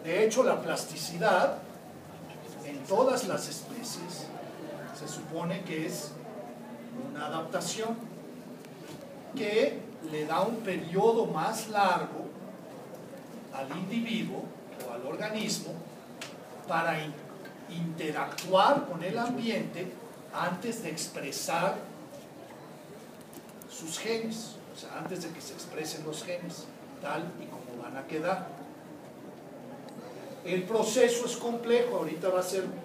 De hecho, la plasticidad en todas las especies se supone que es una adaptación que le da un periodo más largo al individuo o al organismo para interactuar con el ambiente antes de expresar sus genes, o sea, antes de que se expresen los genes, tal y como van a quedar. El proceso es complejo, ahorita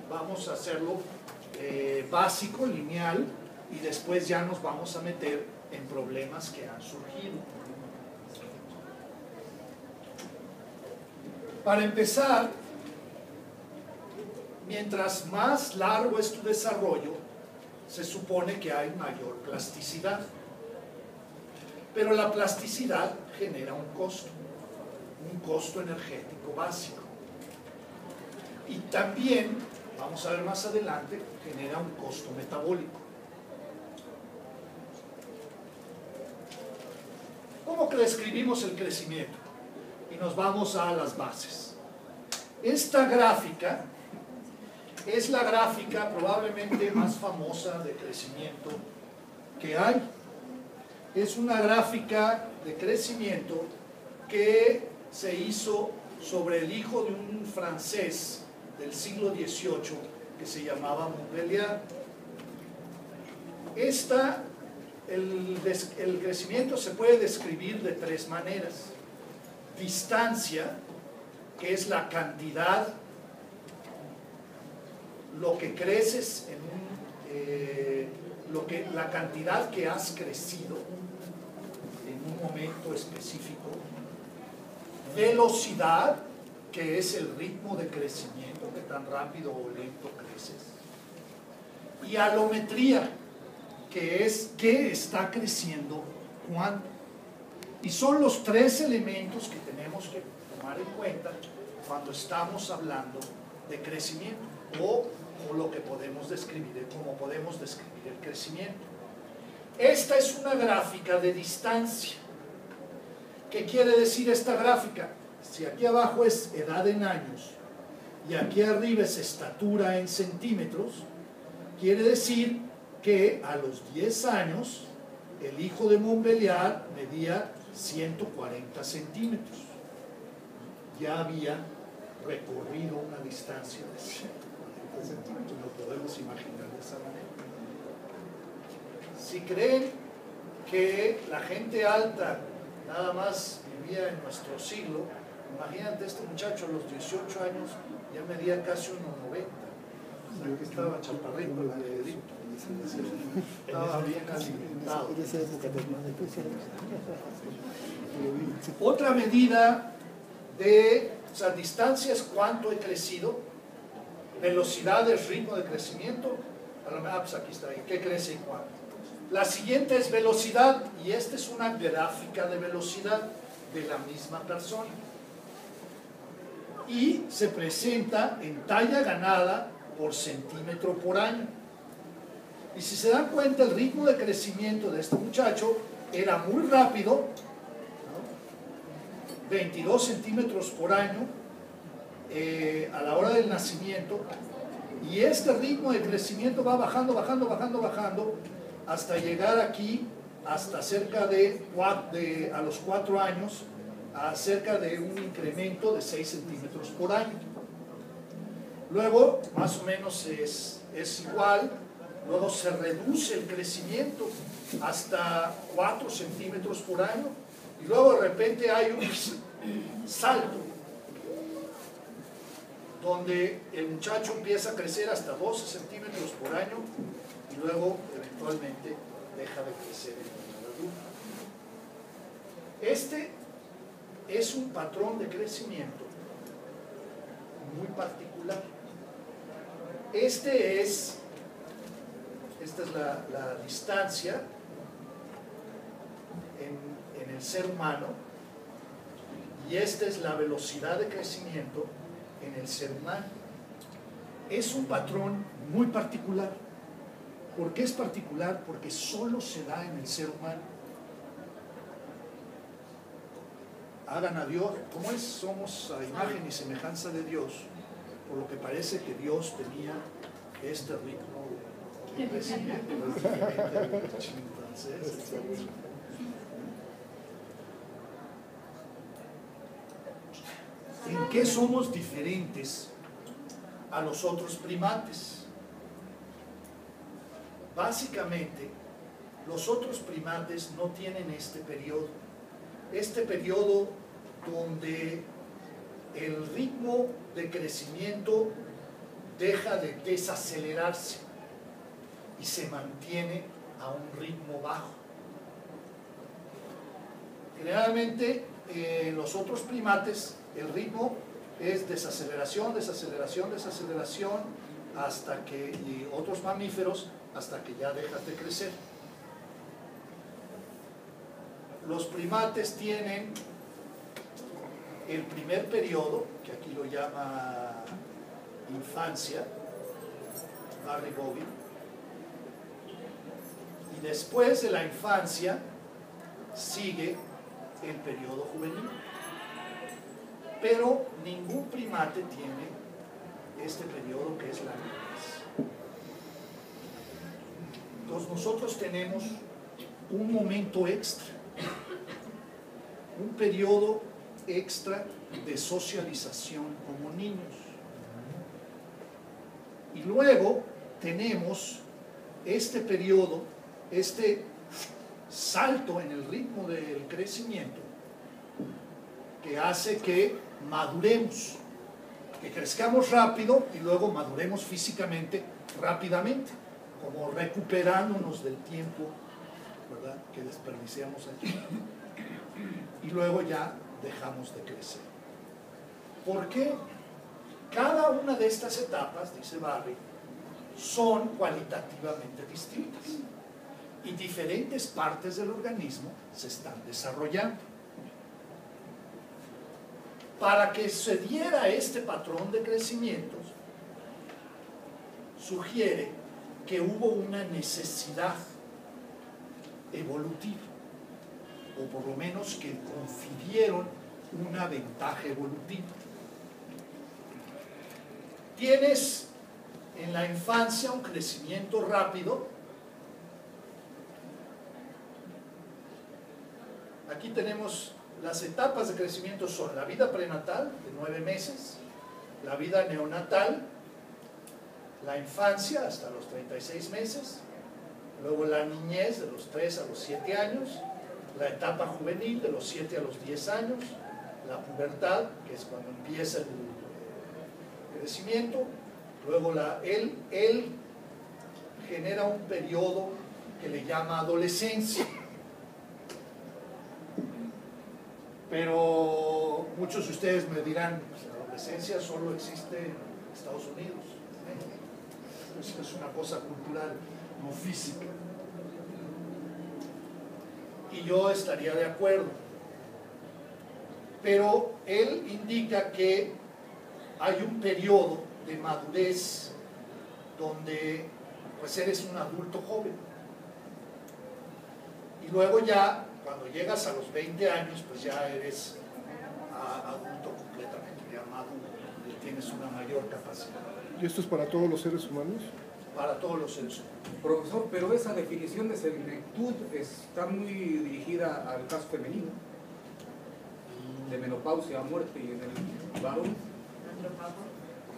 vamos a hacerlo básico, lineal, y después ya nos vamos a meter en problemas que han surgido. Para empezar, mientras más largo es tu desarrollo, se supone que hay mayor plasticidad. Pero la plasticidad genera un costo energético básico. Y también, vamos a ver más adelante, genera un costo metabólico. ¿Cómo describimos el crecimiento? Y nos vamos a las bases. Esta gráfica es la gráfica probablemente más famosa de crecimiento que hay. Es una gráfica de crecimiento que se hizo sobre el hijo de un francés del siglo XVIII que se llamaba Montpellier. El crecimiento se puede describir de tres maneras. Distancia, que es la cantidad, lo que creces la cantidad que has crecido en un momento específico. Velocidad, que es el ritmo de crecimiento, que tan rápido o lento creces. Y alometría, que es qué está creciendo cuándo. Y son los tres elementos que tenemos que tomar en cuenta cuando estamos hablando de crecimiento o lo que podemos describir, cómo podemos describir el crecimiento. Esta es una gráfica de distancia. ¿Qué quiere decir esta gráfica? Si aquí abajo es edad en años y aquí arriba es estatura en centímetros, quiere decir que a los 10 años el hijo de Montpellier medía 140 centímetros. Ya había recorrido una distancia de 140 centímetros, lo podemos imaginar de esa manera. Si creen que la gente alta nada más vivía en nuestro siglo, imagínate este muchacho a los 18 años ya medía casi 1,90. O sea que estaba chaparrito, estaba bien alimentado. Otra medida distancia es cuánto he crecido, velocidad es ritmo de crecimiento, pues aquí está, ¿y qué crece y cuánto? La siguiente es velocidad, y esta es una gráfica de velocidad de la misma persona. Y se presenta en talla ganada por centímetro por año. Y si se dan cuenta, el ritmo de crecimiento de este muchacho era muy rápido, ¿no? 22 centímetros por año a la hora del nacimiento, y este ritmo de crecimiento va bajando, bajando, bajando, bajando, hasta llegar aquí, hasta cerca a los 4 años, a cerca de un incremento de 6 centímetros por año. Luego, más o menos es igual, luego se reduce el crecimiento hasta 4 centímetros por año, y luego de repente hay un salto, donde el muchacho empieza a crecer hasta 12 centímetros por año, y luego eventualmente deja de crecer en la edad adulta. Este es un patrón de crecimiento muy particular. Esta es la distancia en el ser humano, y esta es la velocidad de crecimiento en el ser humano. Es un patrón muy particular. ¿Por qué es particular? Porque solo se da en el ser humano. hagan a Dios, ¿cómo es? Somos a imagen y semejanza de Dios, por lo que parece que Dios tenía este ritmo de crecimiento, es diferente del chimpancés, etc. ¿En qué somos diferentes a los otros primates? Básicamente, los otros primates no tienen este periodo donde el ritmo de crecimiento deja de desacelerarse y se mantiene a un ritmo bajo. Generalmente, en los otros primates, el ritmo es desaceleración, desaceleración, desaceleración, hasta que, y otros mamíferos, hasta que ya dejas de crecer. Los primates tienen el primer periodo, que aquí lo llama infancia, Barry Bowie, y después de la infancia sigue el periodo juvenil. Pero ningún primate tiene este periodo que es la niñez. Entonces nosotros tenemos un momento extra, un periodo extra de socialización como niños. Y luego tenemos este periodo, este salto en el ritmo del crecimiento que hace que maduremos, que crezcamos rápido y luego maduremos físicamente rápidamente, como recuperándonos del tiempo, ¿verdad?, que desperdiciamos aquí. Y luego ya dejamos de crecer. ¿Por qué? Cada una de estas etapas, dice Barry, son cualitativamente distintas y diferentes partes del organismo se están desarrollando. Para que se diera este patrón de crecimientos, sugiere que hubo una necesidad evolutiva, o por lo menos que confirieron una ventaja evolutiva. Tienes en la infancia un crecimiento rápido. Aquí tenemos las etapas de crecimiento: son la vida prenatal de 9 meses, la vida neonatal, la infancia hasta los 36 meses, luego la niñez de los 3 a los 7 años, la etapa juvenil de los 7 a los 10 años, la pubertad, que es cuando empieza el crecimiento, luego él genera un periodo que le llama adolescencia. Pero muchos de ustedes me dirán, pues la adolescencia solo existe en Estados Unidos, es una cosa cultural, no física. Y yo estaría de acuerdo, pero él indica que hay un periodo de madurez donde pues eres un adulto joven, y luego ya cuando llegas a los 20 años pues ya eres adulto completamente, ya maduro, y tienes una mayor capacidad. ¿Y esto es para todos los seres humanos? Para todos los seres humanos. Profesor, pero esa definición de senectud está muy dirigida al caso femenino, de menopausia a muerte, y en el varón.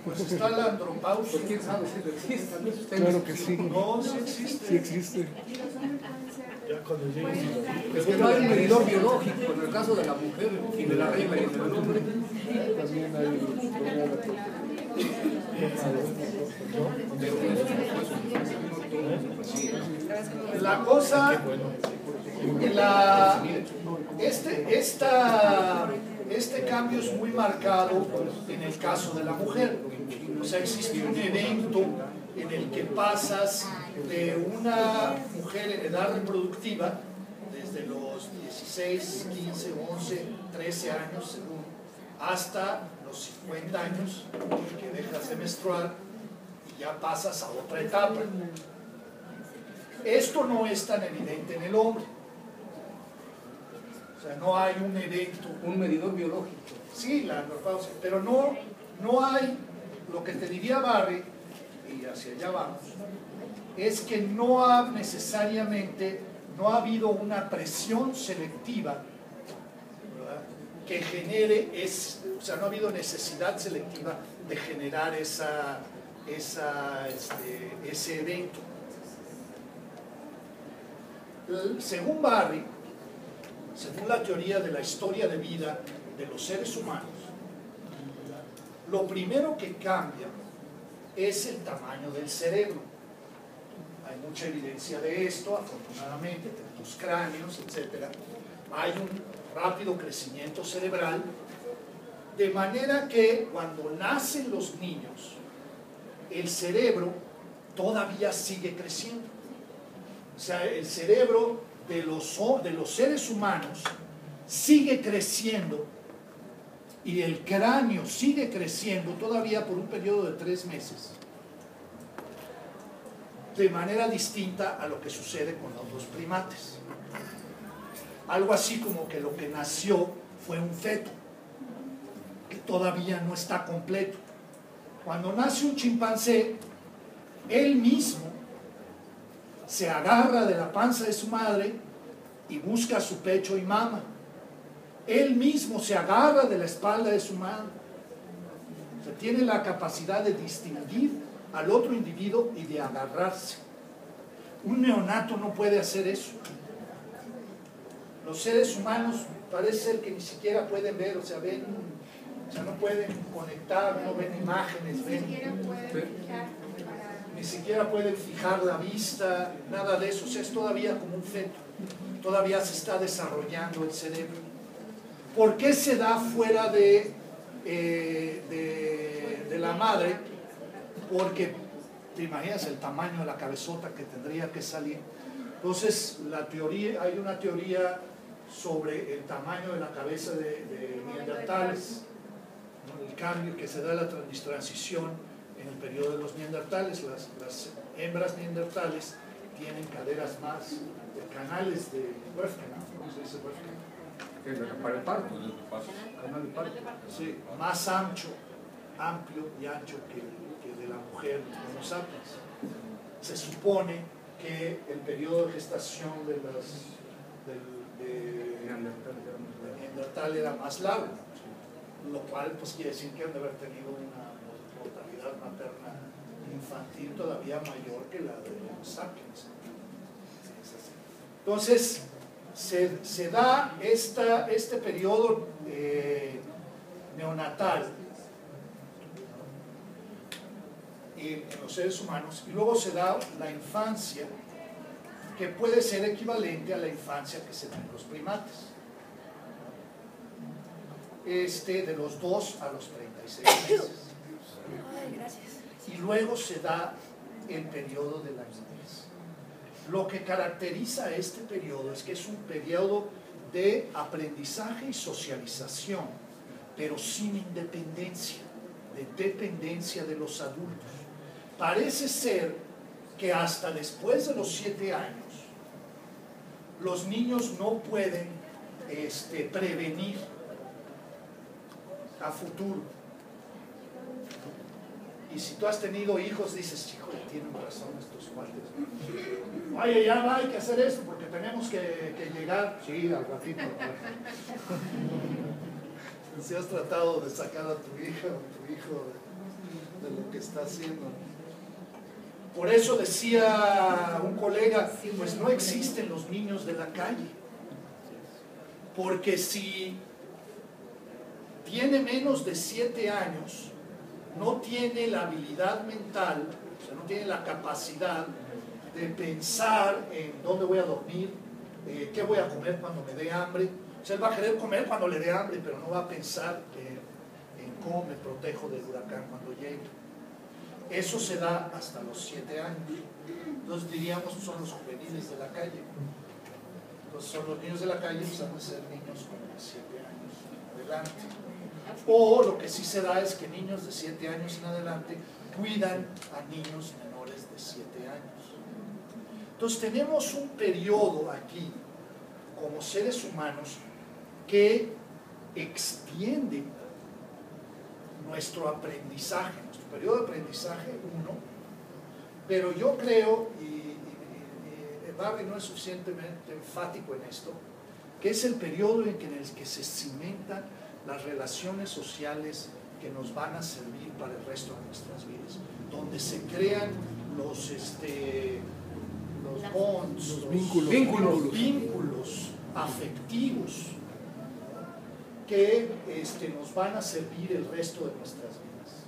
Pues está la andropausia. Pues quién sabe si eso existe. Claro que sí. No, sí existe. Sí existe. Es que no hay un medidor biológico en el caso de la mujer y de la regla y del hombre. También hay la cosa, este cambio es muy marcado en el caso de la mujer. O sea, existe un evento en el que pasas de una mujer en edad reproductiva, desde los 16, 15, 11, 13 años, según, hasta los 50 años, que dejas de menstruar y ya pasas a otra etapa. Esto no es tan evidente en el hombre. O sea, no hay un evento. Un medidor biológico. Sí, la menopausia, pero no hay, lo que te diría Barry, y hacia allá vamos, es que no ha necesariamente, no ha habido una presión selectiva, ¿verdad?, que genere, o sea, no ha habido necesidad selectiva de generar ese evento. Según Barry, según la teoría de la historia de vida de los seres humanos, lo primero que cambia es el tamaño del cerebro. Hay mucha evidencia de esto, afortunadamente, tenemos cráneos, etc. Hay un rápido crecimiento cerebral, de manera que cuando nacen los niños, el cerebro todavía sigue creciendo. O sea, el cerebro de los seres humanos sigue creciendo y el cráneo sigue creciendo todavía por un periodo de 3 meses, de manera distinta a lo que sucede con otros primates. Algo así como que lo que nació fue un feto, que todavía no está completo. Cuando nace un chimpancé, él mismo se agarra de la panza de su madre y busca su pecho y mama. Él mismo se agarra de la espalda de su madre. O sea, tiene la capacidad de distinguir al otro individuo y de agarrarse. Un neonato no puede hacer eso. Los seres humanos parece ser que ni siquiera pueden ver, o sea, no pueden conectar, no ven imágenes, ni siquiera pueden fijar la vista, nada de eso. O sea, es todavía como un feto, todavía se está desarrollando el cerebro. ¿Por qué se da fuera de la madre? Porque te imaginas el tamaño de la cabezota que tendría que salir. Entonces, hay una teoría sobre el tamaño de la cabeza de neandertales, ¿no?, el cambio que se da, la transición en el periodo de los neandertales. Las hembras neandertales tienen caderas más, canales de Werfgenau, ¿cómo se dice Werfgenau? Para el parto. Canal de parto. Sí, más amplio y ancho que de la mujer Homo sapiens. Se supone que el periodo de gestación de Neandertal era más largo, lo cual pues quiere decir que han de haber tenido una mortalidad materna infantil todavía mayor que la de Homo sapiens. Entonces se da este periodo neonatal en los seres humanos, y luego se da la infancia, que puede ser equivalente a la infancia que se da en los primates, de los 2 a los 36 meses. Y luego se da el periodo de la niñez. Lo que caracteriza a este periodo es que es un periodo de aprendizaje y socialización, pero sin independencia, de dependencia de los adultos. Parece ser que hasta después de los 7 años, los niños no pueden prevenir a futuro. Y si tú has tenido hijos, dices, híjole, tienen razón estos cuates. Oye, ya va, hay que hacer esto porque tenemos que llegar. Sí, al ratito. Si has tratado de sacar a tu hija o tu hijo de lo que está haciendo. Por eso decía un colega, pues no existen los niños de la calle. Porque si tiene menos de 7 años, no tiene la habilidad mental, o sea, no tiene la capacidad de pensar en dónde voy a dormir, qué voy a comer cuando me dé hambre. O sea, él va a querer comer cuando le dé hambre, pero no va a pensar en cómo me protejo del huracán cuando llegue. Eso se da hasta los 7 años. Entonces diríamos, son los juveniles de la calle. Entonces son los niños de la calle, pues van a ser niños como de 7 años en adelante. O lo que sí se da es que niños de 7 años en adelante cuidan a niños menores de 7 años. Entonces tenemos un periodo aquí, como seres humanos, que extiende nuestro aprendizaje, nuestro periodo de aprendizaje 1, pero yo creo, y Barry no es suficientemente enfático en esto, que es el periodo en el que se cimentan las relaciones sociales que nos van a servir para el resto de nuestras vidas, donde se crean los bonds, Los vínculos afectivos que nos van a servir el resto de nuestras vidas.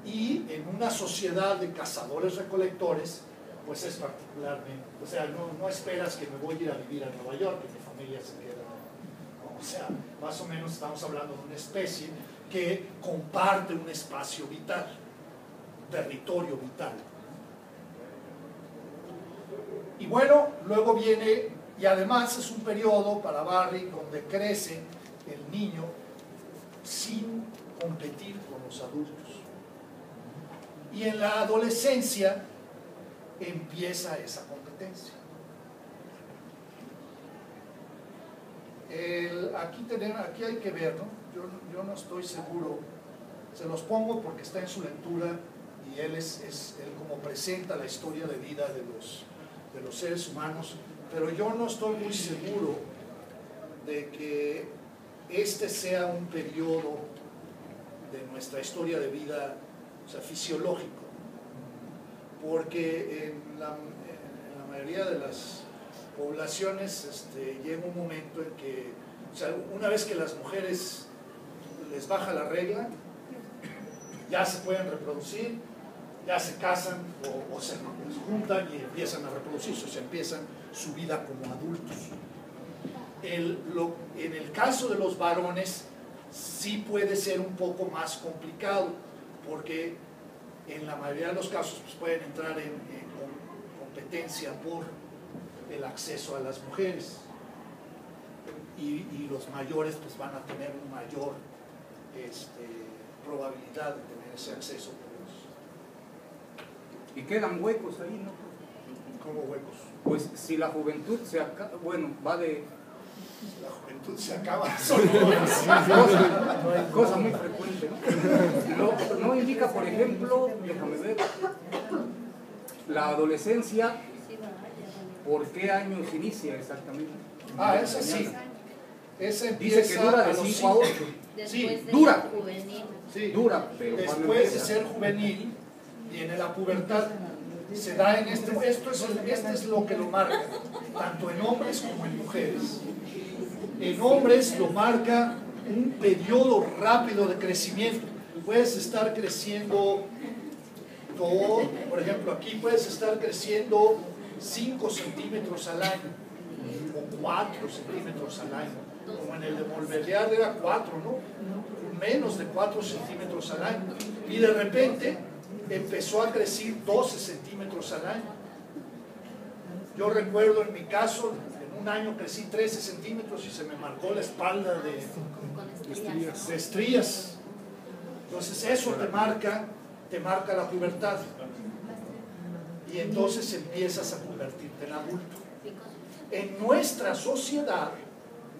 Y en una sociedad de cazadores-recolectores, pues es particularmente, o sea, no esperas que me voy a ir a vivir a Nueva York, que mi familia se queda, ¿no? O sea, más o menos estamos hablando de una especie que comparte un espacio vital, territorio vital. Y bueno, luego viene, y además es un periodo para Barry donde crece el niño sin competir con los adultos. Y en la adolescencia empieza esa competencia. Aquí hay que ver, ¿no? Yo no estoy seguro, se los pongo porque está en su lectura y él como presenta la historia de vida de los seres humanos, pero yo no estoy muy seguro de que este sea un periodo de nuestra historia de vida, o sea, fisiológico, porque en la mayoría de las poblaciones llega un momento en que, o sea, una vez que las mujeres les baja la regla, ya se pueden reproducir, ya se casan o se juntan y empiezan a reproducirse, o sea, empiezan su vida como adultos. En el caso de los varones sí puede ser un poco más complicado, porque en la mayoría de los casos pues, pueden entrar en competencia por el acceso a las mujeres, y los mayores pues, van a tener una mayor probabilidad de tener ese acceso. Y quedan huecos ahí, ¿no? ¿Cómo huecos? Pues si la juventud se acaba, bueno, va de... La juventud se acaba. Cosa muy frecuente, ¿no? No indica, por ejemplo, déjame ver, la adolescencia, ¿por qué años inicia exactamente? Ese sí. Ese dice que dura de 5 a 8. Sí, dura. Sí. Dura, pero después de ser juvenil viene la pubertad. Se da en esto es lo que lo marca, tanto en hombres como en mujeres. En hombres lo marca un periodo rápido de crecimiento. Puedes estar creciendo todo, por ejemplo, aquí puedes estar creciendo 5 centímetros al año o 4 centímetros al año, como en el de Montbéliard era 4, ¿no? Menos de 4 centímetros al año, y de repente empezó a crecer 12 centímetros al año. Yo recuerdo en mi caso, en un año crecí 13 centímetros y se me marcó la espalda de estrías. Entonces eso te marca la pubertad, y entonces empiezas a convertirte en adulto. En nuestra sociedad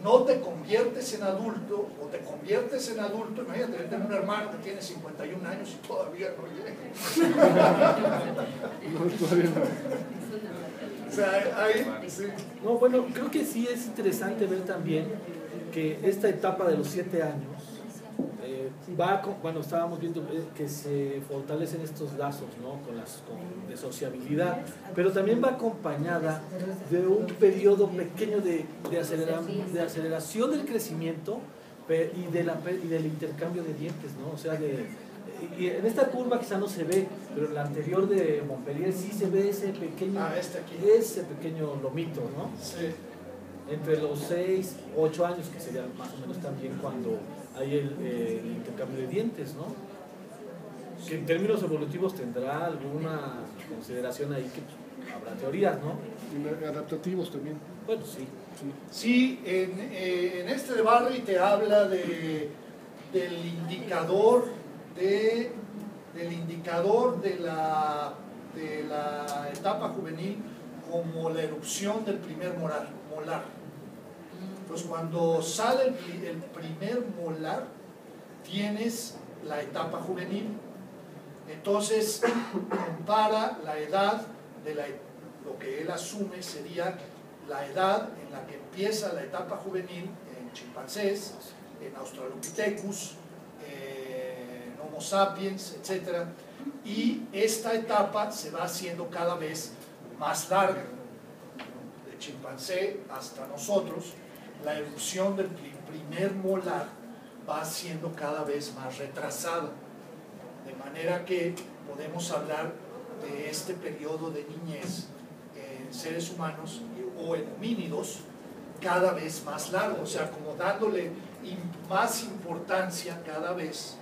no te conviertes en adulto, o te conviertes en adulto, imagínate, yo tengo un hermano que tiene 51 años y todavía no llega. O sea, sí. No, bueno, creo que sí es interesante ver también que esta etapa de los 7 años cuando estábamos viendo que se fortalecen estos lazos, ¿no? de sociabilidad, pero también va acompañada de un periodo pequeño de aceleración del crecimiento y del intercambio de dientes, ¿no? O sea, y en esta curva quizá no se ve, pero en la anterior de Montpellier sí se ve ese pequeño lomito, ¿no? Sí. Entre los 6, 8 años, que sería más o menos también cuando hay el intercambio de dientes, ¿no? Que en términos evolutivos tendrá alguna consideración ahí, que habrá teorías, ¿no? Y adaptativos también. Bueno, sí. Sí, en este de Barry te habla del indicador de la etapa juvenil como la erupción del primer molar. Pues cuando sale el primer molar, tienes la etapa juvenil. Entonces, compara la edad de lo que él asume sería la edad en la que empieza la etapa juvenil en chimpancés, en Australopithecus, en Homo sapiens, etc. Y esta etapa se va haciendo cada vez más larga. De chimpancé hasta nosotros, la erupción del primer molar va siendo cada vez más retrasada. De manera que podemos hablar de este periodo de niñez en seres humanos o en homínidos cada vez más largo, o sea, como dándole más importancia cada vez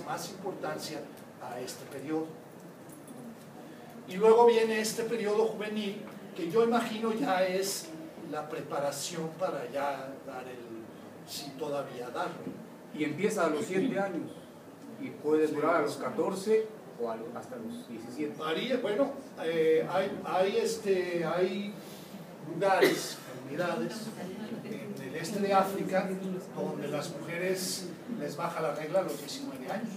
más importancia a este periodo. Y luego viene este periodo juvenil, que yo imagino ya es la preparación para ya dar si todavía darlo. Y empieza a los 7 años y puede durar a los 14 o hasta los 17. Varía, bueno, hay lugares, comunidades en el este de África donde las mujeres les baja la regla a los 19 años.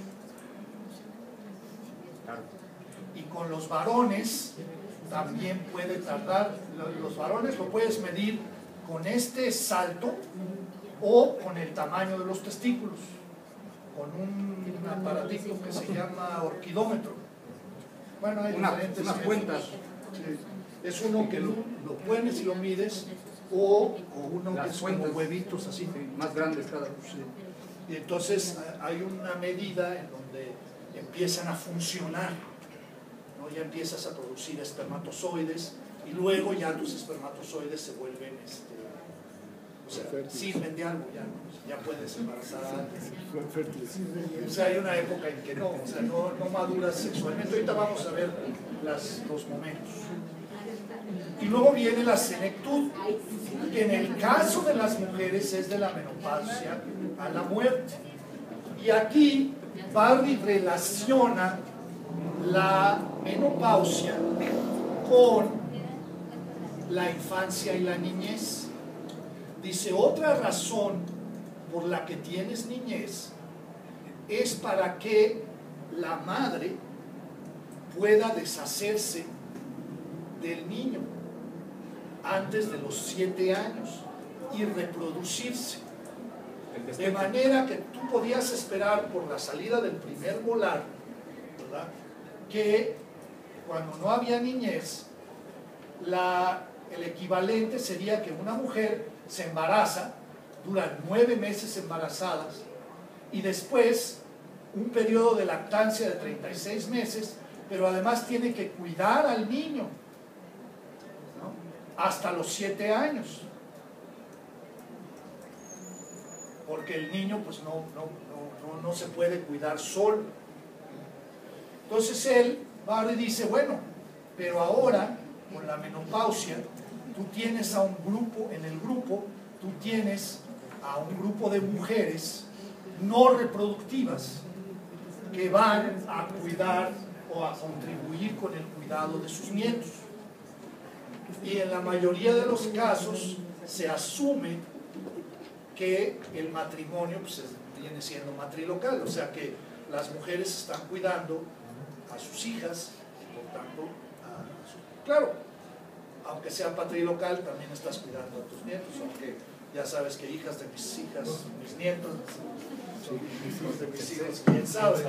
Y con los varones también puede tardar. Los varones lo puedes medir con este salto o con el tamaño de los testículos, con un aparatito que se llama orquidómetro. Bueno, hay diferentes unas cuentas. Sí. Es uno que lo pones y lo mides, o uno que es como huevitos así. Sí, más grandes cada uno. Sí. Y entonces hay una medida en donde empiezan a funcionar, ¿no? Ya empiezas a producir espermatozoides y luego ya tus espermatozoides se vuelven o sea, sirven de algo, ya puedes embarazar antes. O sea, hay una época en que no, o sea, no maduras sexualmente. Ahorita vamos a ver los momentos. Y luego viene la senectud, que en el caso de las mujeres es de la menopausia a la muerte. Y aquí Barry relaciona la menopausia con la infancia y la niñez. Dice, otra razón por la que tienes niñez es para que la madre pueda deshacerse del niño antes de los 7 años y reproducirse. De manera que tú podías esperar por la salida del primer molar, ¿verdad?, que cuando no había niñez, el equivalente sería que una mujer se embaraza, duran 9 meses embarazadas y después un periodo de lactancia de 36 meses, pero además tiene que cuidar al niño, ¿no?, hasta los 7 años. Porque el niño pues no se puede cuidar solo. Entonces Barry dice, bueno, pero ahora con la menopausia tú tienes a un grupo, en el grupo tú tienes a un grupo de mujeres no reproductivas que van a cuidar o a contribuir con el cuidado de sus nietos. Y en la mayoría de los casos se asume que el matrimonio pues, viene siendo matrilocal, o sea que las mujeres están cuidando a sus hijas, por tanto, claro, aunque sea patrilocal, también estás cuidando a tus nietos, aunque ya sabes que hijas de mis hijas, mis nietos, hijos de mis hijos, quién sabe.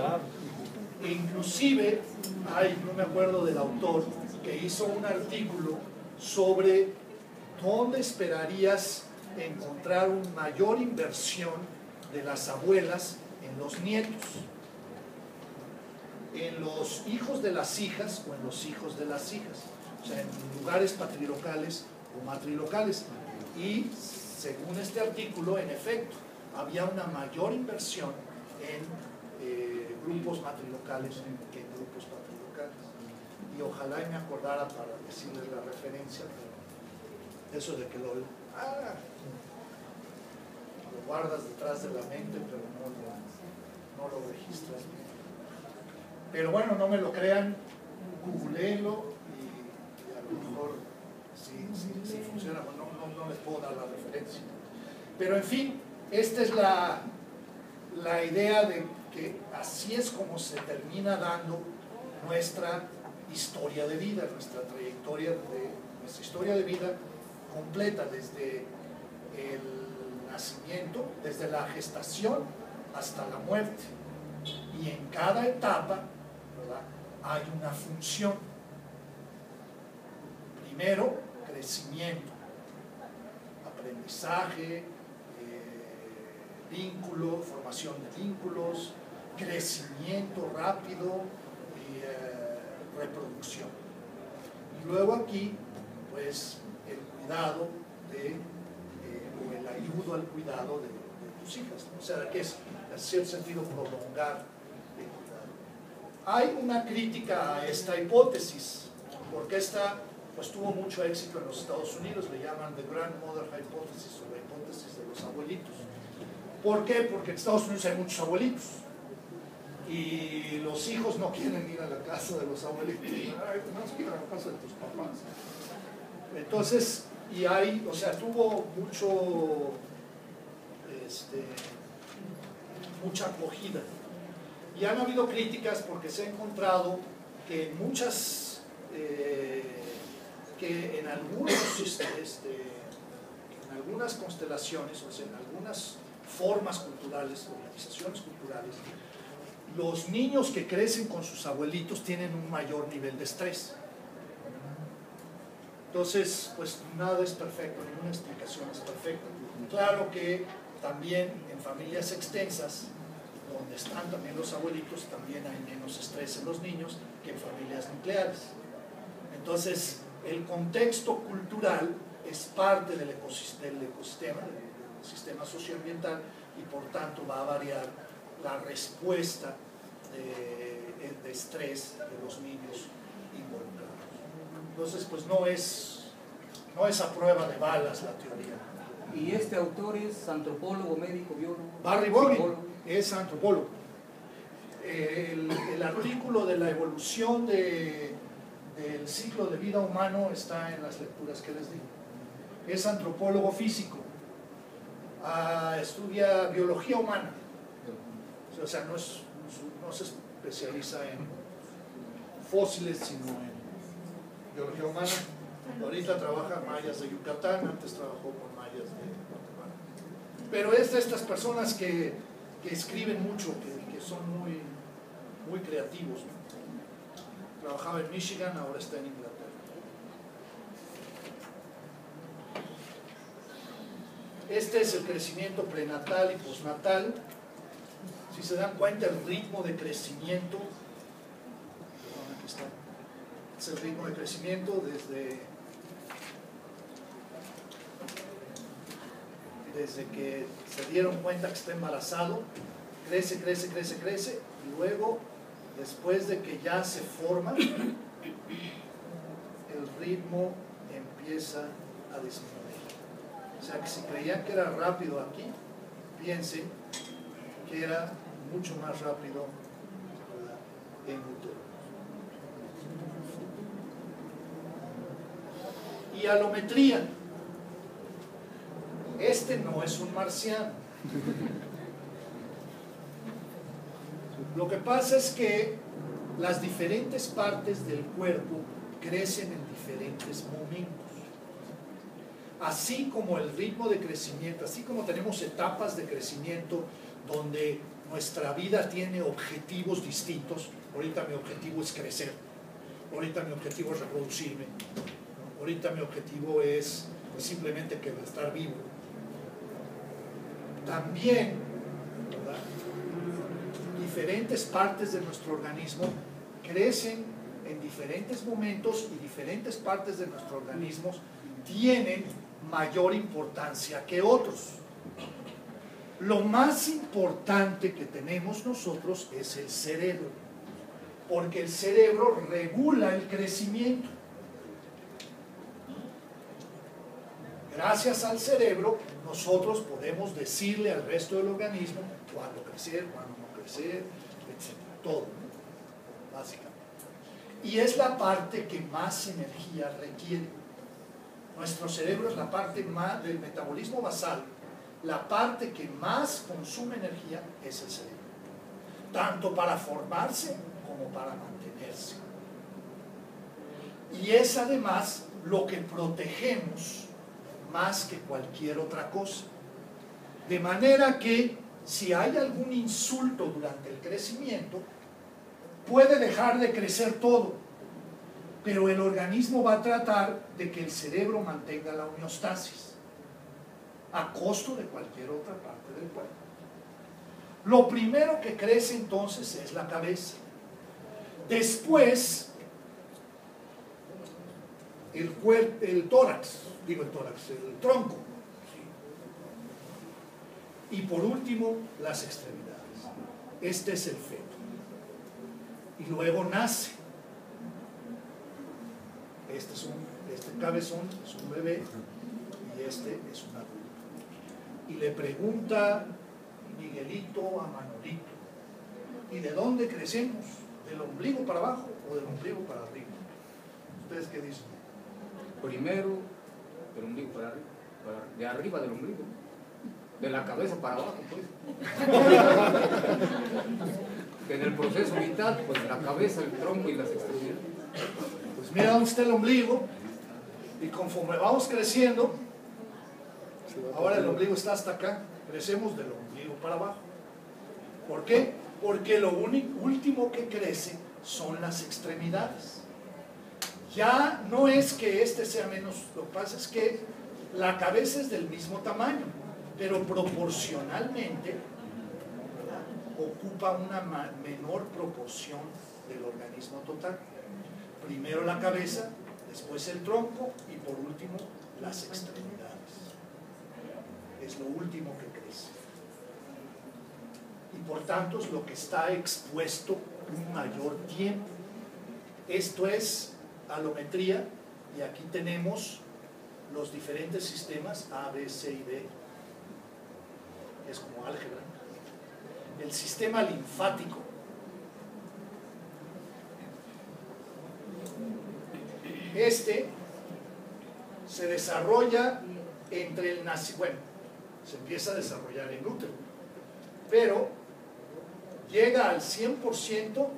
E inclusive, no me acuerdo del autor, que hizo un artículo sobre dónde esperarías encontrar una mayor inversión de las abuelas en los nietos, en los hijos de las hijas o en los hijos de las hijas, o sea, en lugares patrilocales o matrilocales. Y según este artículo, en efecto, había una mayor inversión en grupos matrilocales que en grupos patrilocales. Y ojalá me acordara para decirles la referencia, pero eso de que lo guardas detrás de la mente, pero no lo registras. Pero bueno, no me lo crean, googleenlo y a lo mejor si funciona, no les puedo dar la referencia. Pero en fin, esta es la idea de que así es como se termina dando nuestra historia de vida, nuestra historia de vida completa, desde el nacimiento, desde la gestación hasta la muerte. Y en cada etapa, ¿verdad?, hay una función. Primero, crecimiento, aprendizaje, vínculo, formación de vínculos, crecimiento rápido y reproducción. Y luego aquí, pues, el cuidado o el ayudo al cuidado de tus hijas, ¿no? O sea, que es, en cierto sentido, prolongar el cuidado. Hay una crítica a esta hipótesis, porque esta, pues, tuvo mucho éxito en los Estados Unidos, le llaman The Grandmother Hypothesis, o la hipótesis de los abuelitos. ¿Por qué? Porque en Estados Unidos hay muchos abuelitos y los hijos no quieren ir a la casa de los abuelitos. Ay, tenemos que ir a la casa de tus papás. Entonces, y hay, o sea, tuvo mucha acogida. Y han habido críticas porque se ha encontrado que en muchas, que en algunas constelaciones, o sea, en algunas formas culturales, organizaciones culturales, los niños que crecen con sus abuelitos tienen un mayor nivel de estrés. Entonces, pues nada es perfecto, ninguna explicación es perfecta. Claro que también en familias extensas, donde están también los abuelitos, también hay menos estrés en los niños que en familias nucleares. Entonces, el contexto cultural es parte del ecosistema, del sistema socioambiental, y por tanto va a variar la respuesta de estrés de los niños involucrados. Entonces, pues no es a prueba de balas la teoría. Y este autor es antropólogo, médico, biólogo. Barry Bogan es antropólogo. El artículo de la evolución del ciclo de vida humano está en las lecturas que les di. Es antropólogo físico. Estudia biología humana. O sea, no se especializa en fósiles, sino en biología humana. Ahorita trabaja mayas de Yucatán, antes trabajó con mayas de Guatemala. Pero es de estas personas que escriben mucho, que son muy creativos, ¿no? Trabajaba en Michigan, ahora está en Inglaterra. Este es el crecimiento prenatal y postnatal. Si se dan cuenta, el ritmo de crecimiento, aquí está, es el ritmo de crecimiento desde que se dieron cuenta que está embarazado, crece, y luego, después de que ya se forma, el ritmo empieza a disminuir. O sea que si creían que era rápido aquí, piensen que era mucho más rápido en útero. Y alometría. Este no es un marciano. Lo que pasa es que las diferentes partes del cuerpo crecen en diferentes momentos. Así como el ritmo de crecimiento, así como tenemos etapas de crecimiento donde nuestra vida tiene objetivos distintos. Ahorita mi objetivo es crecer, ahorita mi objetivo es reproducirme, ahorita mi objetivo es simplemente estar vivo. También, ¿verdad?, diferentes partes de nuestro organismo crecen en diferentes momentos y diferentes partes de nuestro organismo tienen mayor importancia que otros. Lo más importante que tenemos nosotros es el cerebro, porque el cerebro regula el crecimiento. Gracias al cerebro, nosotros podemos decirle al resto del organismo cuándo crecer, cuándo no crecer, etc. Todo, ¿no?, básicamente. Y es la parte que más energía requiere. Nuestro cerebro es la parte más del metabolismo basal, la parte que más consume energía es el cerebro, tanto para formarse como para mantenerse. Y es además lo que protegemos más que cualquier otra cosa. De manera que si hay algún insulto durante el crecimiento, puede dejar de crecer todo, pero el organismo va a tratar de que el cerebro mantenga la homeostasis a costo de cualquier otra parte del cuerpo. Lo primero que crece entonces es la cabeza. Después, el tórax, el tronco. Y por último, las extremidades. Este es el feto. Y luego nace. Este cabezón es un bebé y este es un adulto. Y le pregunta Miguelito a Manolito, ¿y de dónde crecemos? ¿Del ombligo para abajo o del ombligo para arriba? ¿Ustedes qué dicen? Primero, del ombligo para arriba, de arriba del ombligo, de la cabeza para abajo, pues. En el proceso vital, pues la cabeza, el tronco y las extremidades. Pues mira dónde está el ombligo, y conforme vamos creciendo, ahora el ombligo está hasta acá, crecemos del ombligo para abajo. ¿Por qué? Porque lo último que crece son las extremidades. Ya no es que este sea menos, lo que pasa es que la cabeza es del mismo tamaño, pero proporcionalmente ocupa una menor proporción del organismo total. Primero la cabeza, después el tronco y por último las extremidades. Es lo último que crece. Y por tanto es lo que está expuesto un mayor tiempo. Esto es alometría y aquí tenemos los diferentes sistemas A, B, C y D. Es como álgebra. El sistema linfático. Este se desarrolla entre el nacimiento, se empieza a desarrollar en útero, pero llega al 100%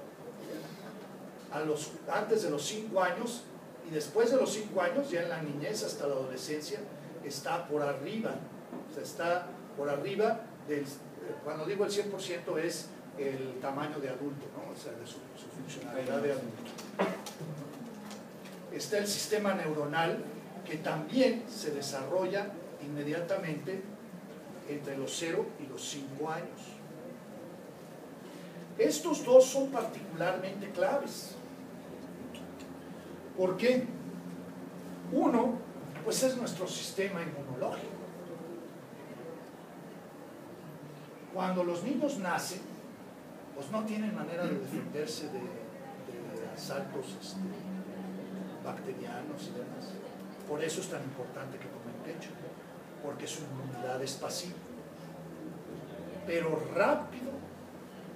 antes de los 5 años y después de los 5 años, ya en la niñez hasta la adolescencia, está por arriba, o sea, está por arriba cuando digo el 100% es el tamaño de adulto, ¿no? O sea, de su funcionalidad de adulto. Está el sistema neuronal que también se desarrolla inmediatamente entre los 0 y los 5 años. Estos dos son particularmente claves. ¿Por qué? Uno, pues es nuestro sistema inmunológico. Cuando los niños nacen, pues no tienen manera de defenderse de asaltos bacterianos y demás. Por eso es tan importante que tomen pecho, porque su inmunidad es pasiva. Pero rápido,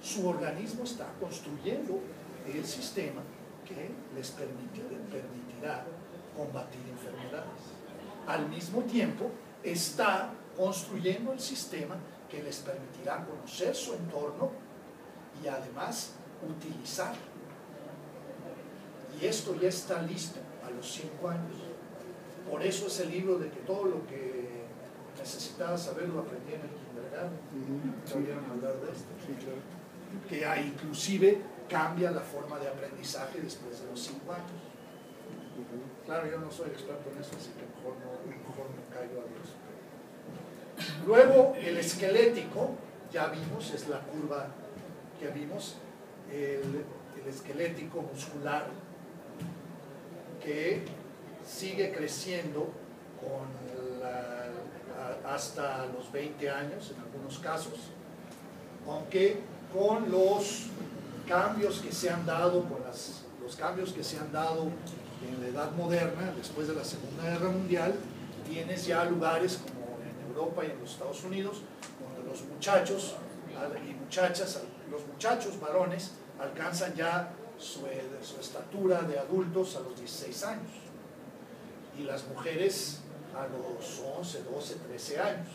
su organismo está construyendo el sistema que les permitirá combatir enfermedades. Al mismo tiempo, está construyendo el sistema que les permitirá conocer su entorno y además utilizarlo. Y esto ya está listo a los 5 años. Por eso es el libro de que todo lo que necesitaba saber lo aprendí en el kindergarten. ¿Ya oyeron hablar de esto? Sí, claro. Que inclusive cambia la forma de aprendizaje después de los 5 años. Claro, yo no soy experto en eso, así que mejor me callo a Dios. Luego, el esquelético, ya vimos, es la curva que vimos, el esquelético muscular, que sigue creciendo hasta los 20 años en algunos casos, aunque con los cambios que se han dado, los cambios que se han dado en la edad moderna, después de la Segunda Guerra Mundial, tienes ya lugares como en Europa y en los Estados Unidos, donde los muchachos y muchachas, los muchachos varones alcanzan ya su estatura de adultos a los 16 años y las mujeres a los 11, 12, 13 años.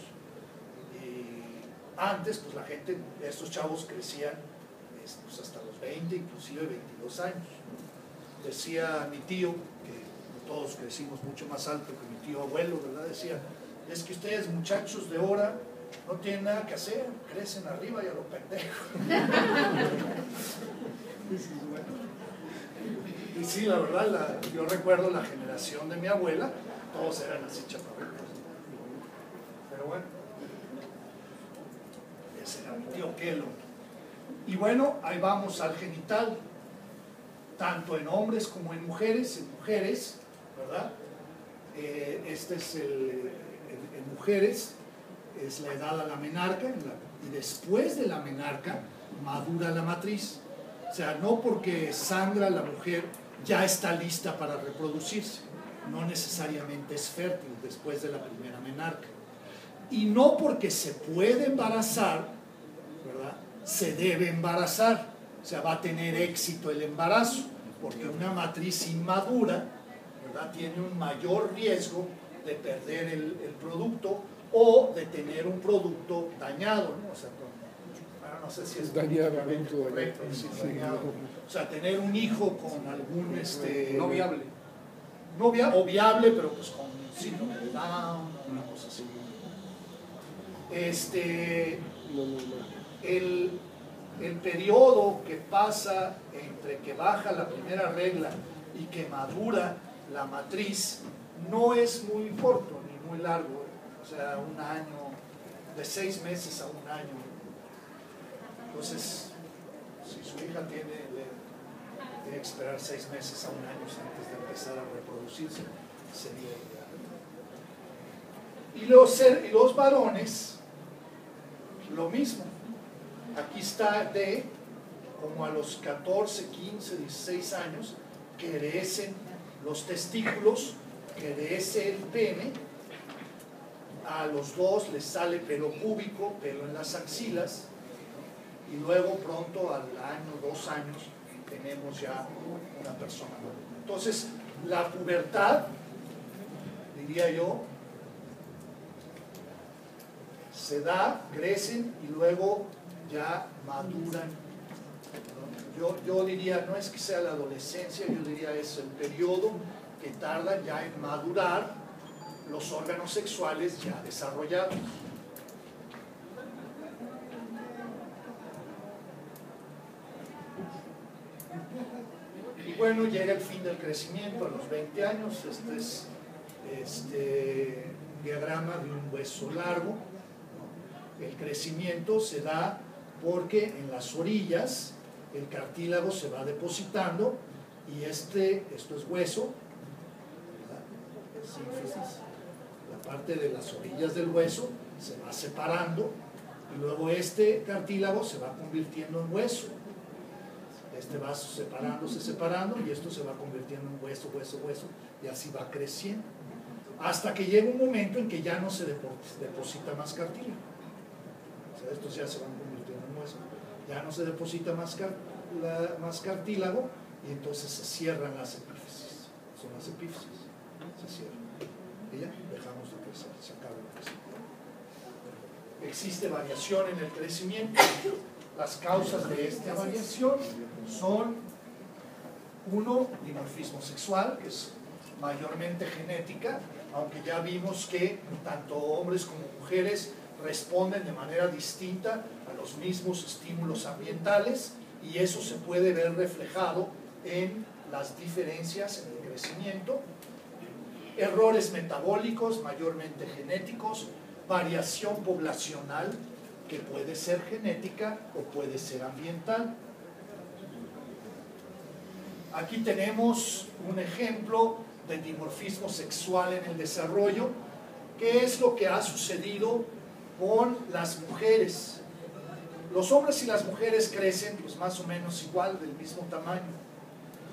Antes, pues la gente, estos chavos crecían pues, hasta los 20, inclusive 22 años. Decía mi tío, que todos crecimos mucho más alto que mi tío abuelo, ¿verdad? Decía, es que ustedes muchachos de ahora no tienen nada que hacer, crecen arriba y a lo pendejo. Y sí, la verdad, yo recuerdo la generación de mi abuela, todos eran así chaparritos. Pero bueno, ese era mi tío Kelo. Y bueno, ahí vamos al genital, tanto en hombres como en mujeres, ¿verdad? Este es en mujeres, es la edad a la menarca, y después de la menarca madura la matriz. O sea, no porque sangra la mujer ya está lista para reproducirse, no necesariamente es fértil después de la primera menarca. Y no porque se puede embarazar, ¿verdad?, se debe embarazar, o sea, va a tener éxito el embarazo, porque una matriz inmadura, ¿verdad?, tiene un mayor riesgo de perder el producto o de tener un producto dañado, ¿no? O sea, no sé si es dañado, correcto, sí, dañado. O sea, tener un hijo con algún no viable. O viable, pero pues con síndrome de Down, una cosa así. El periodo que pasa entre que baja la primera regla y que madura la matriz no es muy corto ni muy largo, o sea, un año, de 6 meses a un año. Entonces, si su hija tiene que esperar 6 meses a un año antes de empezar a reproducirse, sería ideal. Y los varones, lo mismo. Aquí está de como a los 14, 15, 16 años, crecen los testículos, crece el pene, a los 2 les sale pelo púbico, pelo en las axilas, y luego pronto al año, 2 años, tenemos ya una persona. Entonces, la pubertad, diría yo, se da, crecen y luego ya maduran. Yo diría, no es que sea la adolescencia, yo diría es el periodo que tarda ya en madurar los órganos sexuales ya desarrollados. Y bueno, llega el fin del crecimiento a los 20 años. Este es diagrama de un hueso largo. El crecimiento se da porque en las orillas el cartílago se va depositando y esto es hueso, sínfisis. La parte de las orillas del hueso se va separando y luego este cartílago se va convirtiendo en hueso. Este va separando y esto se va convirtiendo en hueso, y así va creciendo. Hasta que llega un momento en que ya no se deposita más cartílago. O sea, estos ya se van convirtiendo en hueso. Ya no se deposita más cartílago y entonces se cierran las epífisis. Son las epífisis. Se cierran. Y ya dejamos de crecer, se acaba el crecimiento. Existe variación en el crecimiento. Las causas de esta variación son, uno, dimorfismo sexual, que es mayormente genética, aunque ya vimos que tanto hombres como mujeres responden de manera distinta a los mismos estímulos ambientales y eso se puede ver reflejado en las diferencias en el crecimiento. Errores metabólicos, mayormente genéticos, variación poblacional, que puede ser genética o puede ser ambiental. Aquí tenemos un ejemplo de dimorfismo sexual en el desarrollo. ¿Qué es lo que ha sucedido con las mujeres? Los hombres y las mujeres crecen pues más o menos igual, del mismo tamaño,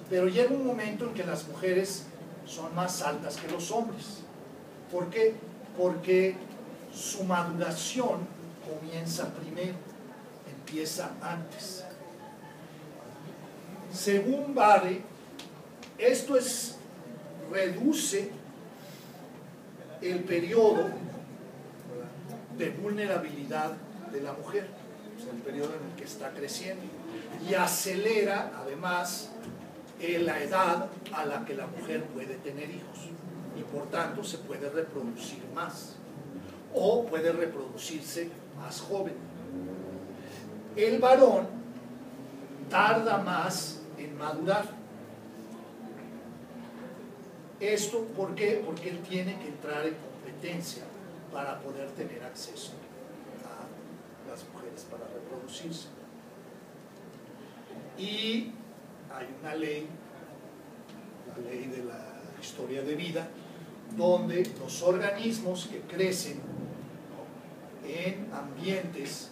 pero llega un momento en que las mujeres son más altas que los hombres. ¿Por qué? Porque su maduración comienza primero, empieza antes. Según Barre, esto reduce el periodo de vulnerabilidad de la mujer, es el periodo en el que está creciendo, y acelera además la edad a la que la mujer puede tener hijos, y por tanto se puede reproducir más, o puede reproducirse más joven. El varón tarda más en madurar. ¿Esto por qué? Porque él tiene que entrar en competencia para poder tener acceso a las mujeres para reproducirse. Y hay una ley, la ley de la historia de vida, donde los organismos que crecen, ¿no?, en ambientes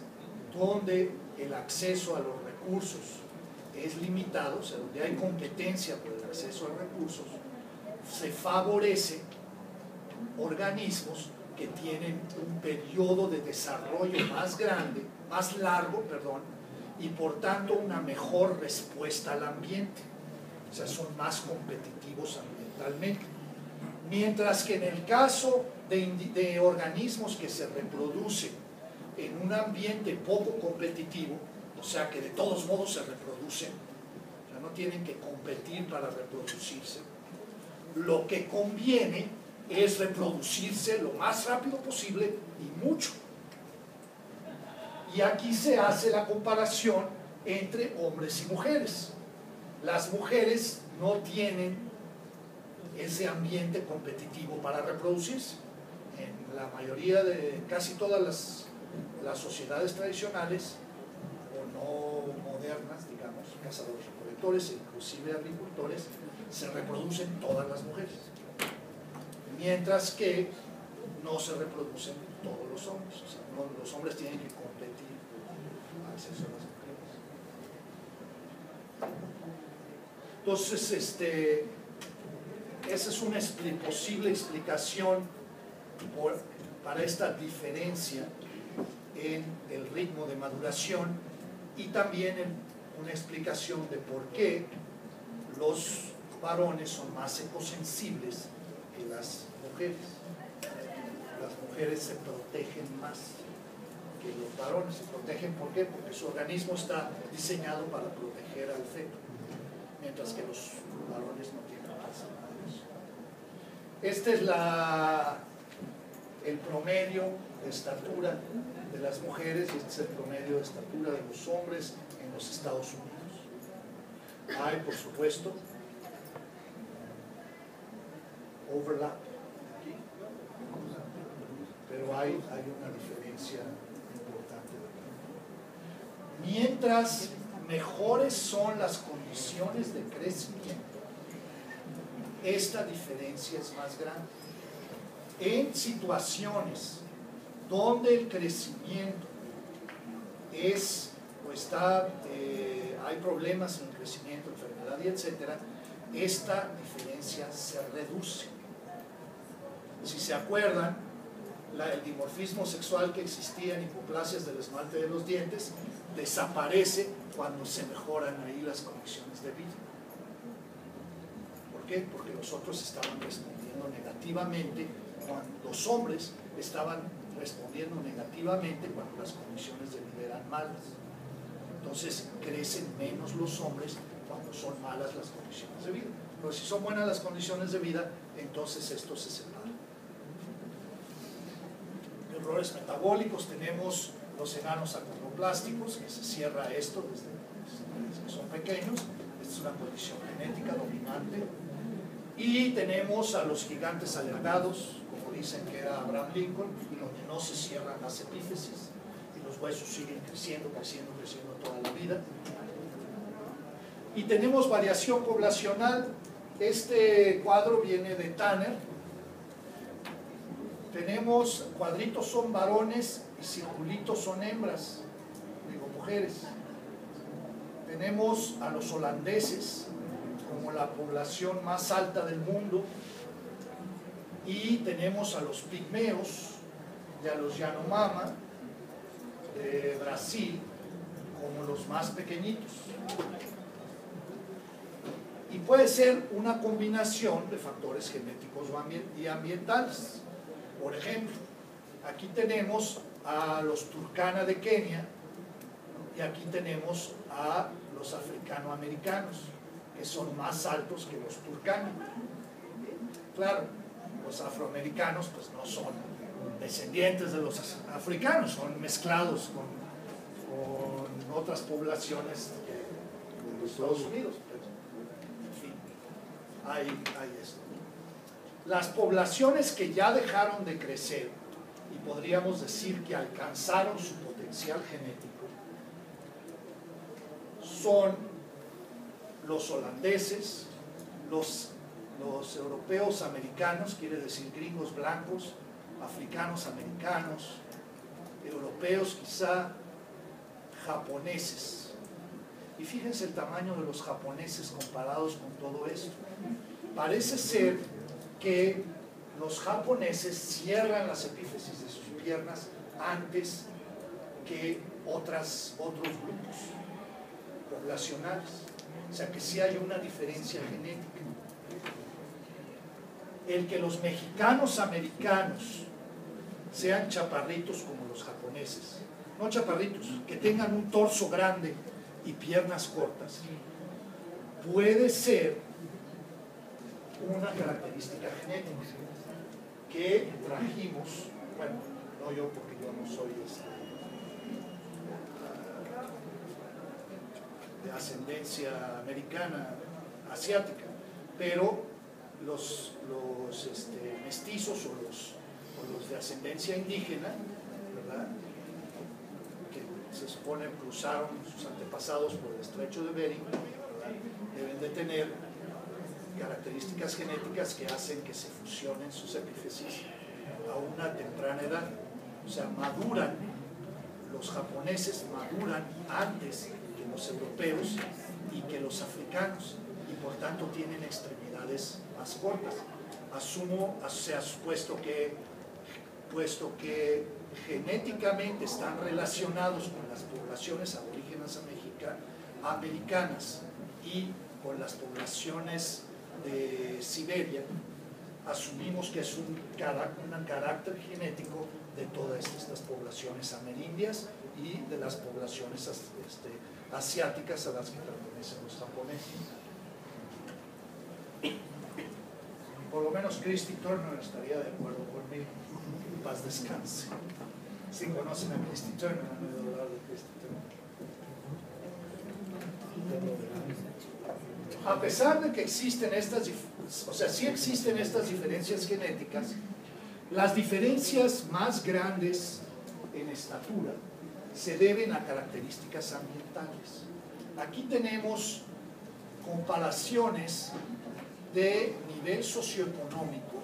donde el acceso a los recursos es limitado, o sea, donde hay competencia por el acceso a recursos, se favorece organismos que tienen un periodo de desarrollo más grande, más largo, perdón, y por tanto una mejor respuesta al ambiente, o sea, son más competitivos ambientalmente. Mientras que en el caso de organismos que se reproducen en un ambiente poco competitivo, o sea que de todos modos se reproducen, o sea, no tienen que competir para reproducirse, lo que conviene es reproducirse lo más rápido posible y mucho. Y aquí se hace la comparación entre hombres y mujeres. Las mujeres no tienen ese ambiente competitivo para reproducirse. En la mayoría de casi todas las sociedades tradicionales o no modernas, digamos, cazadores recolectores e inclusive agricultores, se reproducen todas las mujeres, mientras que no se reproducen todos los hombres. O sea, los hombres tienen que competir por acceso a las mujeres. Entonces, esa es una posible explicación para esta diferencia en el ritmo de maduración, y también una explicación de por qué los varones son más ecosensibles que las mujeres. Las mujeres se protegen más que los varones. Se protegen, ¿por qué? Porque su organismo está diseñado para proteger al feto, mientras que los varones no tienen más nada de eso. Este es el promedio de estatura de las mujeres, y este es el promedio de estatura de los hombres en los Estados Unidos. Hay, por supuesto, overlap aquí, pero hay una diferencia importante. Mientras mejores son las condiciones de crecimiento, esta diferencia es más grande. En situaciones donde el crecimiento hay problemas en el crecimiento, enfermedad y etcétera, esta diferencia se reduce. Si se acuerdan, el dimorfismo sexual que existía en hipoplasias del esmalte de los dientes desaparece cuando se mejoran ahí las condiciones de vida. ¿Por qué? Porque los otros estaban respondiendo negativamente, los hombres estaban respondiendo negativamente cuando las condiciones de vida eran malas. Entonces crecen menos los hombres cuando son malas las condiciones de vida. Pero si son buenas las condiciones de vida, entonces estos se separan. Errores metabólicos: tenemos los enanos acondroplásticos, que se cierra esto desde que son pequeños. Esta es una condición genética dominante. Y tenemos a los gigantes alargados, como dicen que era Abraham Lincoln, donde no se cierran las epífisis y los huesos siguen creciendo toda la vida. Y tenemos variación poblacional. Este cuadro viene de Tanner. Tenemos cuadritos son varones y circulitos son hembras, digo mujeres. Tenemos a los holandeses como la población más alta del mundo, y tenemos a los pigmeos y a los Yanomama de Brasil como los más pequeñitos. Y puede ser una combinación de factores genéticos y ambientales. Por ejemplo, aquí tenemos a los Turkana de Kenia, y aquí tenemos a los africanoamericanos, que son más altos que los Turkana. Claro, los afroamericanos pues no son descendientes de los africanos, son mezclados con otras poblaciones de los Estados Unidos. Pero, en fin, hay esto. Las poblaciones que ya dejaron de crecer y podríamos decir que alcanzaron su potencial genético son los holandeses, los europeos americanos, quiere decir gringos blancos, africanos americanos, europeos quizá, japoneses. Y fíjense el tamaño de los japoneses comparados con todo esto. Parece ser que los japoneses cierran las epífisis de sus piernas antes que otros grupos poblacionales. O sea que sí hay una diferencia genética. El que los mexicanos americanos sean chaparritos como los japoneses, no chaparritos, que tengan un torso grande y piernas cortas, puede ser una característica genética que trajimos, bueno, no yo porque yo no soy de ascendencia americana, asiática, pero los mestizos o los de ascendencia indígena, ¿verdad?, que se supone cruzaron sus antepasados por el estrecho de Bering, ¿verdad?, deben de tener características genéticas que hacen que se fusionen sus epífisis a una temprana edad. O sea, maduran, los japoneses maduran antes que los europeos y que los africanos, y por tanto tienen extremidades más cortas. Asumo, o sea, puesto que genéticamente están relacionados con las poblaciones aborígenas americanas y con las poblaciones de Siberia, asumimos que es un carácter genético de todas estas poblaciones amerindias y de las poblaciones asiáticas a las que pertenecen los japoneses. Por lo menos Christy Turner estaría de acuerdo conmigo. Paz descanse. Si conocen a Christy Turner, han oído hablar de Christy Turner. A pesar de que existen sí existen estas diferencias genéticas, las diferencias más grandes en estatura se deben a características ambientales. Aquí tenemos comparaciones de nivel socioeconómico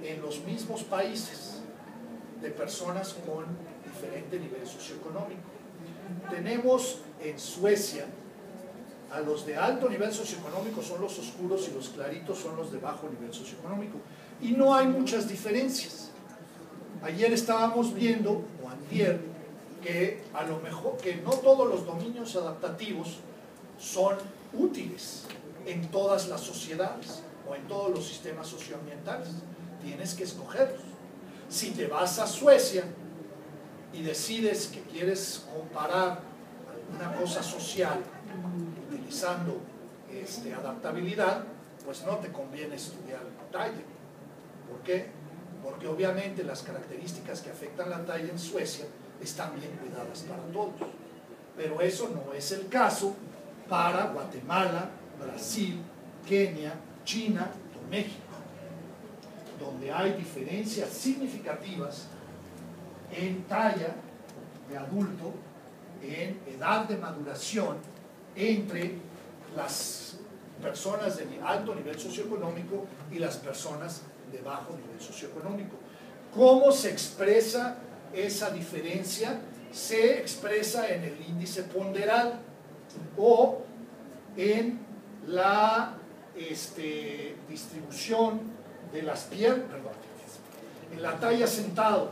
en los mismos países de personas con diferente nivel socioeconómico. Tenemos en Suecia a los de alto nivel socioeconómico son los oscuros y los claritos son los de bajo nivel socioeconómico, y no hay muchas diferencias. Ayer estábamos viendo, o antier, que a lo mejor que no todos los dominios adaptativos son útiles en todas las sociedades o en todos los sistemas socioambientales. Tienes que escogerlos. Si te vas a Suecia y decides que quieres comparar alguna cosa social utilizando adaptabilidad, pues no te conviene estudiar talla. ¿Por qué? Porque obviamente las características que afectan la talla en Suecia están bien cuidadas para todos. Pero eso no es el caso para Guatemala, Brasil, Kenia, China o México, donde hay diferencias significativas en talla de adulto, en edad de maduración entre las personas de alto nivel socioeconómico y las personas de bajo nivel socioeconómico. ¿Cómo se expresa esa diferencia? Se expresa en el índice ponderal o en la distribución de las piernas, en la talla sentado,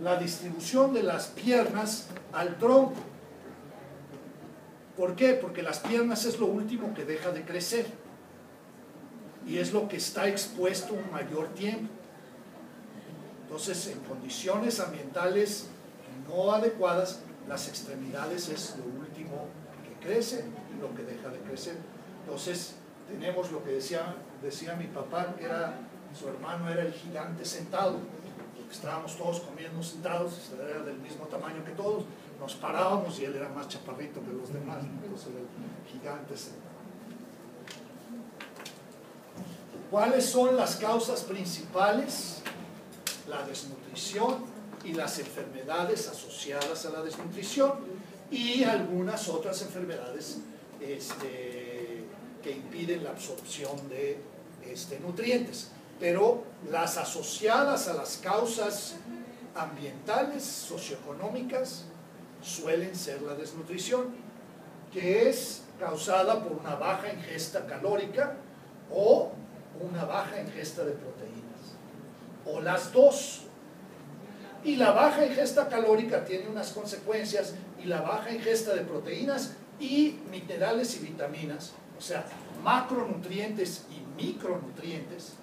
la distribución de las piernas al tronco. ¿Por qué? Porque las piernas es lo último que deja de crecer y es lo que está expuesto un mayor tiempo. Entonces, en condiciones ambientales no adecuadas, las extremidades es lo último que crece y lo que deja de crecer. Entonces, tenemos lo que decía mi papá, que era, su hermano era el gigante sentado, porque estábamos todos comiendo sentados, era del mismo tamaño que todos, nos parábamos y él era más chaparrito que los demás, entonces era el gigante sentado. ¿Cuáles son las causas principales? La desnutrición y las enfermedades asociadas a la desnutrición y algunas otras enfermedades que impiden la absorción de nutrientes. Pero las asociadas a las causas ambientales, socioeconómicas, suelen ser la desnutrición, que es causada por una baja ingesta calórica o una baja ingesta de proteínas, o las dos. Y la baja ingesta calórica tiene unas consecuencias, y la baja ingesta de proteínas y minerales y vitaminas, o sea, macronutrientes y micronutrientes,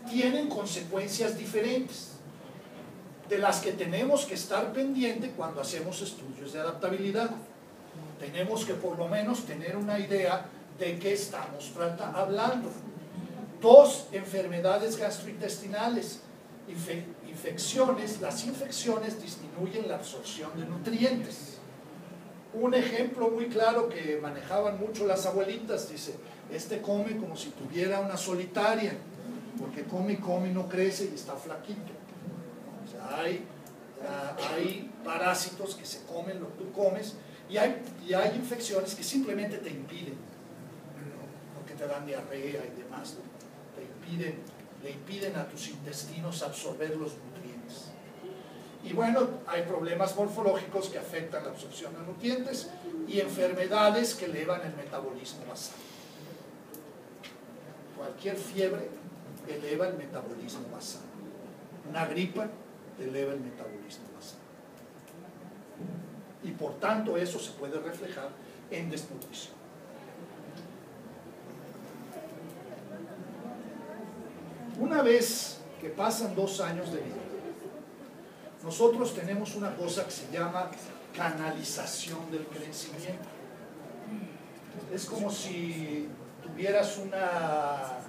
tienen consecuencias diferentes, de las que tenemos que estar pendiente cuando hacemos estudios de adaptabilidad. Tenemos que por lo menos tener una idea de qué estamos hablando. 2, enfermedades gastrointestinales, infecciones. Las infecciones disminuyen la absorción de nutrientes. Un ejemplo muy claro que manejaban mucho las abuelitas, dice, come como si tuviera una solitaria, porque come y come y no crece y está flaquito. O sea, hay parásitos que se comen lo que tú comes, y hay infecciones que simplemente te impiden, ¿no? Porque te dan diarrea y demás, ¿no? Le impiden a tus intestinos absorber los nutrientes. Y bueno, hay problemas morfológicos que afectan la absorción de nutrientes y enfermedades que elevan el metabolismo basal. Cualquier fiebre eleva el metabolismo basal. Una gripa eleva el metabolismo basal. Y por tanto eso se puede reflejar en desnutrición. Una vez que pasan 2 años de vida, nosotros tenemos una cosa que se llama canalización del crecimiento. Es como si tuvieras una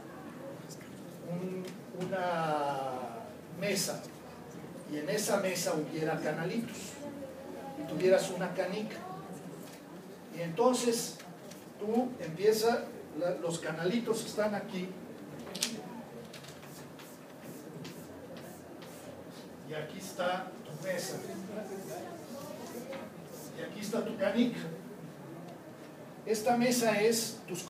mesa, y en esa mesa hubiera canalitos, y tuvieras una canica, y entonces tú empiezas, los canalitos están aquí, y aquí está tu mesa, y aquí está tu canica. Esta mesa es tus